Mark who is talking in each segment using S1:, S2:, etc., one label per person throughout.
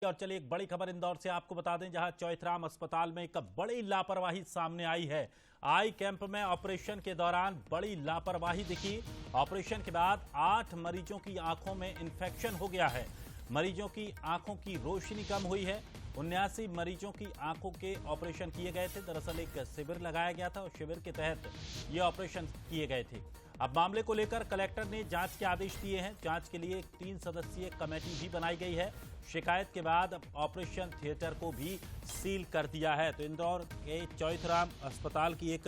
S1: और चलिए एक बड़ी खबर इंदौर से आपको बता दें, जहां चौइथराम अस्पताल में एक बड़ी लापरवाही सामने आई है। आई कैंप में ऑपरेशन के दौरान बड़ी लापरवाही दिखी। ऑपरेशन के बाद 8 मरीजों की आंखों में इंफेक्शन हो गया है। मरीजों की आंखों की रोशनी कम हुई है। 79 मरीजों की आंखों के ऑपरेशन किए गए थे। दरअसल एक शिविर लगाया गया था और शिविर के तहत ये ऑपरेशन किए गए थे। अब मामले को लेकर कलेक्टर ने जांच के आदेश दिए हैं। जांच के लिए एक 3 सदस्यीय कमेटी भी बनाई गई है। शिकायत के बाद अब ऑपरेशन थिएटर को भी सील कर दिया है। तो इंदौर के चौइथराम अस्पताल की एक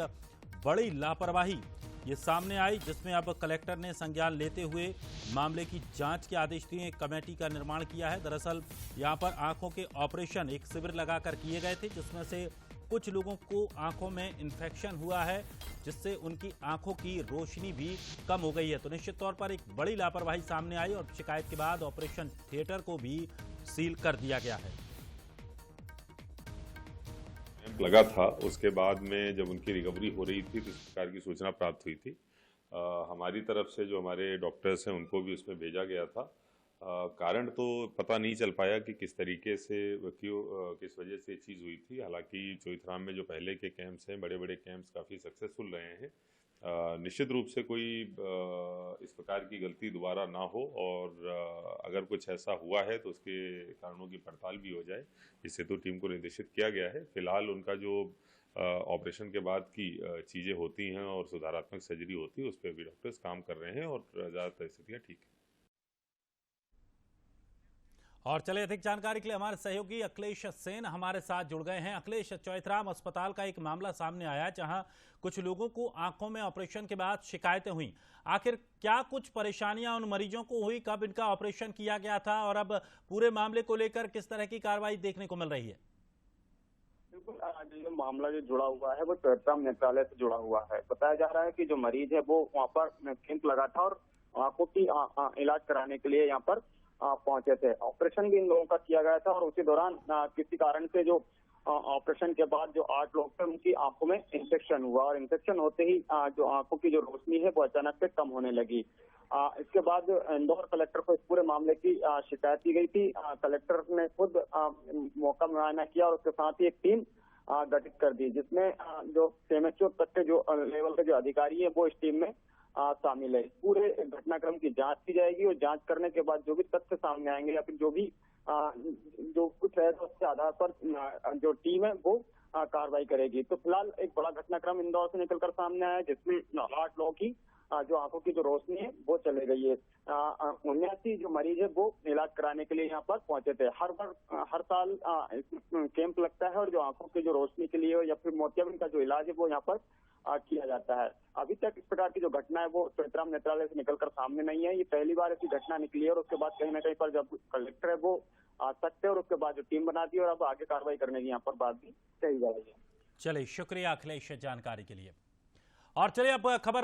S1: बड़ी लापरवाही ये सामने आई, जिसमें अब कलेक्टर ने संज्ञान लेते हुए मामले की जांच के आदेश दिए। एक कमेटी का निर्माण किया है। दरअसल यहां पर आंखों के ऑपरेशन एक शिविर लगाकर किए गए थे, जिसमें से कुछ लोगों को आंखों में इन्फेक्शन हुआ है, जिससे उनकी आंखों की रोशनी भी कम हो गई है। तो निश्चित तौर पर एक बड़ी लापरवाही सामने आई और शिकायत के बाद ऑपरेशन थिएटर को भी सील कर दिया गया है।
S2: कैंप लगा था, उसके बाद में जब उनकी रिकवरी हो रही थी तो इस प्रकार की सूचना प्राप्त हुई थी। हमारी तरफ से जो हमारे डॉक्टर्स हैं उनको भी उसमें भेजा गया था। कारण तो पता नहीं चल पाया कि किस तरीके से किस वजह से ये चीज़ हुई थी। हालांकि चौइथराम में जो पहले के कैंप्स हैं, बड़े बड़े कैंप्स काफ़ी सक्सेसफुल रहे हैं। निश्चित रूप से कोई इस प्रकार की गलती दोबारा ना हो और अगर कुछ ऐसा हुआ है तो उसके कारणों की पड़ताल भी हो जाए। इस हेतु टीम को निर्देशित किया गया है। फिलहाल उनका जो ऑपरेशन के बाद की चीज़ें होती हैं और सुधारात्मक सर्जरी होती है, उस पर भी डॉक्टर्स काम कर रहे हैं और ज़्यादातर स्थितियाँ ठीक हैं।
S1: और चलिए अधिक जानकारी के लिए हमारे सहयोगी अखिलेश सेन हमारे साथ जुड़ गए हैं। अखिलेश, चौइथराम अस्पताल का एक मामला सामने आया जहां कुछ लोगों को आंखों में ऑपरेशन के बाद शिकायतें हुई। आखिर क्या कुछ परेशानियां उन मरीजों को हुई, कब इनका ऑपरेशन किया गया था और अब पूरे मामले को लेकर किस तरह की कार्रवाई देखने को मिल रही है?
S3: बिल्कुल, जो मामला जो जुड़ा हुआ है वो चौइथराम नेत्रालय से जुड़ा हुआ है। बताया जा रहा है कि जो मरीज है वो वहाँ पर कैंप लगा था और आंखों की इलाज कराने के लिए यहाँ पर पहुंचे थे। ऑपरेशन भी इन लोगों का किया गया था और उसी दौरान किसी कारण से जो ऑपरेशन के बाद जो 8 लोग थे उनकी आंखों में इंफेक्शन हुआ और इंफेक्शन होते ही जो आंखों की जो रोशनी है वो अचानक से कम होने लगी। इसके बाद इंदौर कलेक्टर को इस पूरे मामले की शिकायत की गई थी। कलेक्टर ने खुद मौका मुआयना किया और उसके साथ ही एक टीम गठित कर दी, जिसमें जो सीएमएचओ तक के जो लेवल के जो अधिकारी है वो इस टीम में शामिल है। पूरे घटनाक्रम की जांच की जाएगी और जांच करने के बाद जो भी तथ्य सामने आएंगे या फिर जो भी जो कुछ है तो उसके आधार पर जो टीम है वो कार्रवाई करेगी। तो फिलहाल एक बड़ा घटनाक्रम इंदौर से निकलकर सामने आया है, जिसमें 8 लोगों की जो आंखों की जो रोशनी है वो चले गई है। 79 जो मरीज है वो इलाज कराने के लिए यहाँ पर पहुंचे थे। हर साल कैंप लगता है और जो आंखों की जो रोशनी के लिए या फिर मोतियाबिंद का जो इलाज है वो यहाँ पर किया जाता है। अभी तक इस प्रकार की जो घटना है वो चौइथराम नेत्रालय से निकलकर सामने नहीं है। ये पहली बार ऐसी घटना निकली है और उसके बाद कहीं ना कहीं पर जब कलेक्टर है वो आ सकते हैं और उसके बाद जो टीम बना दी और अब आगे कार्रवाई करने की यहाँ पर बात भी कही जा रही है।
S1: चलिए, शुक्रिया अखिलेश जानकारी के लिए। और चलिए अब खबर